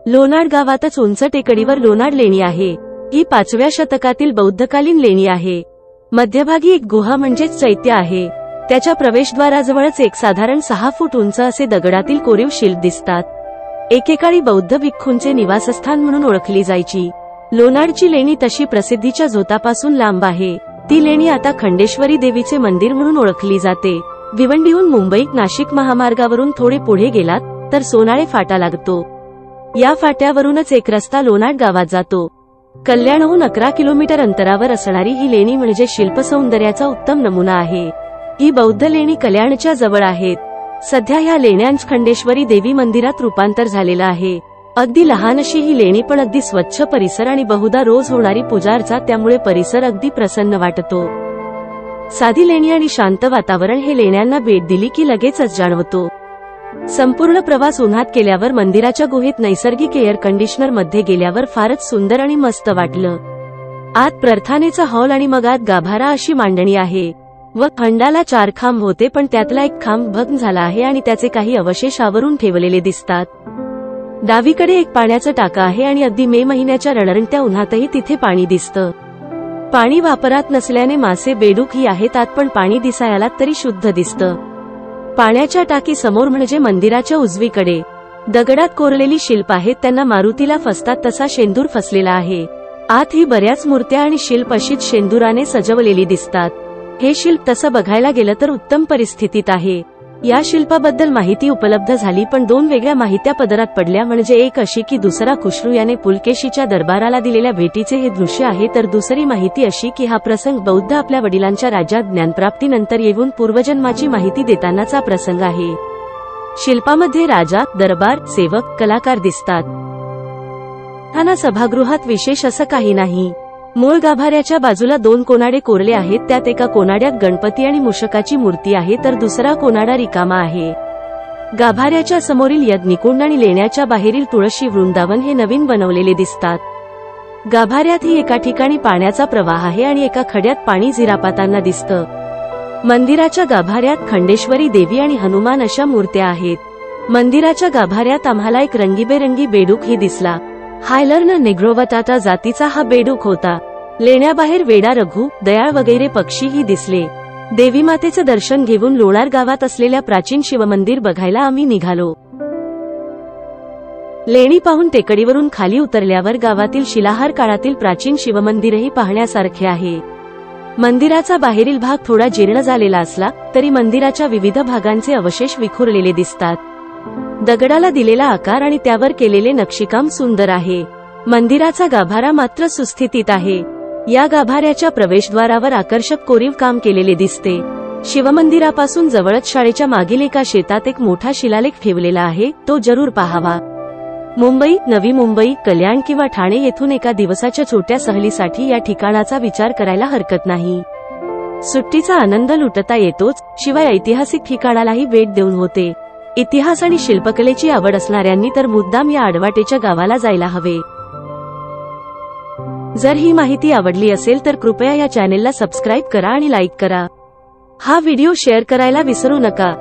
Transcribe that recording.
लोणाड गावातच उंच टेकडीवर लोणाड लेणी आहे। ही 5व्या शतकातील बौद्धकालीन लेणी आहे। मध्यभागी एक गुहा म्हणजेच चैत्य आहे। त्याच्या प्रवेशद्वाराजवळच एक साधारण 6 फूट उंच असे दगडातील कोरीव शिल्प दिसतात। एकेकाळी बौद्ध भिक्खूंचे निवासस्थान म्हणून ओळखली जायची। लोणाडची लेणी तशी प्रसिद्धीच्या झोतापासून लांब आहे। ती लेणी आता खंडेश्वरी देवीचे मंदिर म्हणून ओळखली जाते। भिवंडीहून मुंबई नाशिक महामार्गावरून थोडे पुढे गेलात तर सोनाळे फाटा लागतो। या फाट्यावरूनच एक रस्ता लोणाड गावात जातो। कल्याणहून 11 किलोमीटर अंतरावर असणारी ही लेणी म्हणजे शिल्पसौंदर्याचा उत्तम नमुना आहे। ही बौद्ध लेणी कल्याणच्या जवळ आहेत। सध्या ह्या लेण्यांच खंडेश्वरी देवी मंदिरात रूपांतर झालेलं आहे। अगदी लहान अशी ही लेणी पण अगदी स्वच्छ परिसर आणि बहुधा रोज होणारी पूजा अर्चा, त्यामुळे परिसर अगदी प्रसन्न वाटतो। साधी लेणी आणि शांत वातावरण हे लेण्यांना भेट दिली की लगेचच जाणवतो। संपूर्ण प्रवास उन्हात केल्यावर मंदिराच्या गुहेत नैसर्गिक एअर कंडिशनर मध्ये गेल्यावर फारच सुंदर आणि मस्त वाटलं। आत प्रार्थनेचा हॉल आणि मग आत गाभारा अशी मांडणी आहे व खंडाला 4 खांब होते, पण त्यातला एक खांब भग्न झाला आहे आणि त्याचे काही अवशेष आवरून ठेवलेले दिसतात। डावीकडे एक पाण्याचं टाका आहे आणि अगदी मे महिन्याच्या रणरणत्या उन्हातही तिथे पाणी दिसतं। पाणी वापरात नसल्याने मासे बेडूक ही आहेत आत, पण पाणी दिसायला तरी शुद्ध दिसतं। पाण्याच्या टाकी समोर म्हणजे मंदिराच्या उजवीकडे दगडात कोरलेली शिल्प आहेत, त्यांना मारुतीला फसतात तसा शेंदूर फसलेला आहे। आत ही बऱ्याच मूर्त्या आणि शिल्प अशीच शेंदुराने सजवलेली दिसतात। हे शिल्प तसं बघायला गेलं तर उत्तम परिस्थितीत आहे। या शिल्पाबद्दल माहिती उपलब्ध झाली, पण 2 वेगळ्या माहित्या पदरात पडल्या। म्हणजे एक अशी की दुसरा खुसरू याने पुलकेशीच्या दरबाराला दिलेल्या भेटीचे हे दृश्य आहे, तर दुसरी माहिती अशी की हा प्रसंग बौद्ध आपल्या वडिलांच्या राज्यात ज्ञानप्राप्तीनंतर येऊन पूर्वजन्माची माहिती देतानाचा प्रसंग आहे। शिल्पामध्ये राजा, दरबार, सेवक, कलाकार दिसतात। थाना सभागृहात विशेष असं काही नाही। मूळ गाभाऱ्याच्या बाजूला 2 कोनाडे कोरले आहेत, त्यात एका कोनाड्यात गणपती आणि मूषकाची मूर्ती आहे तर दुसरा कोनाडा रिकामा आहे। गाभाऱ्याच्या समोरील यज्ञकुंड आणि लेण्याच्या बाहेरील तुळशी वृंदावन हे नवीन बनवलेले दिसतात। गाभाऱ्यातही एका ठिकाणी पाण्याचा प्रवाह आहे आणि एका खड्यात पाणी झिरापाताना दिसतं। मंदिराच्या गाभाऱ्यात खंडेश्वरी देवी आणि हनुमान अशा मूर्त्या आहेत। मंदिराच्या गाभाऱ्यात आम्हाला एक रंगीबेरंगी बेडूक ही दिसला। हायलर्न नेग्रोवटाटा जातीचा हा बेडूक होता। लेण्याबाहेर वेडा, रघु, दयाळ वगैरे पक्षीही दिसले। देवी मातेचं दर्शन घेऊन लोणाड गावात असलेल्या प्राचीन शिवमंदिर बघायला आम्ही निघालो। लेणी पाहून टेकडीवरून खाली उतरल्यावर गावातील शिलाहार काळातील प्राचीन शिवमंदिरही पाहण्यासारखे आहे। मंदिराचा बाहेरील भाग थोडा जीर्ण झालेला असला तरी मंदिराच्या विविध भागांचे अवशेष विखुरलेले दिसतात। दगडाला दिलेला आकार आणि त्यावर केलेले नक्षीकाम सुंदर आहे। मंदिराचा गाभारा मात्र सुस्थितीत आहे। या गाभाऱ्याच्या प्रवेशद्वारावर आकर्षक कोरीव काम केलेले दिसते। शिवमंदिरापासून जवळच शाळेच्या मागील एका शेतात एक मोठा शिलालेख ठेवलेला आहे, तो जरूर पाहावा। मुंबई, नवी मुंबई, कल्याण किंवा ठाणे येथून एका दिवसाच्या छोट्या सहलीसाठी या ठिकाणाचा विचार करायला हरकत नाही। सुट्टीचा आनंद लुटता येतोच, शिवाय ऐतिहासिक ठिकाणालाही भेट देऊन होते। इतिहास आणि शिल्पकलेची आवड असणाऱ्यांनी तर मुद्दाम या आडवाटेच्या गावाला जायला हवे। जर ही माहिती आवडली असेल तर कृपया या चॅनेलला सबस्क्राईब करा आणि लाईक करा। हा व्हिडिओ शेअर करायला विसरू नका।